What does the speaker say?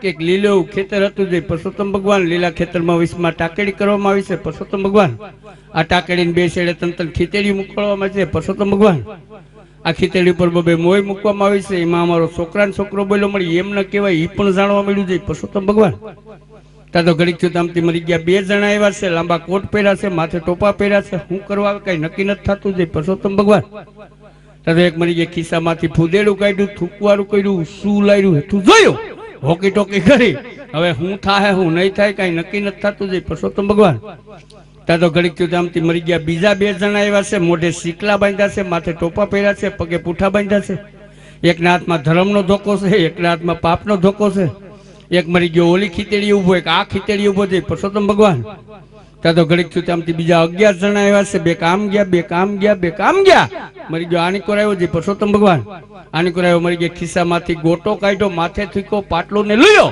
એક લીલું ખેતર હતું જે પરસોત્તમ ભગવાન લીલા ખેતરમાં વિષમાં ટાકેડી કરવામાં આવી છે પરસોત્તમ ભગવાન આ ટાકેડીને બે છેડે તંતન ખીતેડી મૂકવામાં આવે છે પરસોત્તમ ભગવાન આ ખીતેડી પર બે મોય મૂકવામાં આવી છે એમાં અમારો છોકરાને છોકરો બોલ્યો મળી એમ ન કહેવાય એ પણ જાણવા મળ્યું છે પરસોત્તમ ભગવાન ત્યાં તો ઘડીક થયું આમથી મરી ગયા બે જણા આવ્યા છે લાંબા કોટ પહેર્યા છે માથે ટોપા પહેર્યા છે શું કરવા કઈ નક્કી નથી થતું છે પરસોત્તમ ભગવાન ત્યાં તો એક મરી ગયા ખિસ્સામાંથી ફૂદેડું કાઢ્યું થૂકવારું કર્યું શું લાવ્યું તું જોયું હોકી ટોકી કરી હવે હું થાય હું નહીં થાય કઈ નક્કી નથી થતું છે પરસોત્તમ ભગવાન ત્યાં તો ઘડીક થયું આમથી મરી ગયા બીજા બે જણા આવ્યા છે મોઢે શીકલા બાંધ્યા છે માથે ટોપા પહેર્યા છે પગે પૂઠા બાંધ્યા છે એકના હાથમાં ધર્મનો ધોકો છે એકના હાથમાં પાપનો ધોકો છે એક મરી ગયો ઓલી ખીતેડી ઉભો એક આ ખીતેડી ઉભો છે પરસોત્તમ ભગવાન ત્યાં તો ઘડીક થયું આમથી બીજા 11 જણા આવ્યા છે બે કામ ગયા મરી ગયો આની કરાયો છે પરસોત્તમ ભગવાન આની કરાયો મરી ગયા ખિસ્સામાંથી ગોટો કાઢ્યો માથે થૂક્યો પાટલો ને લયો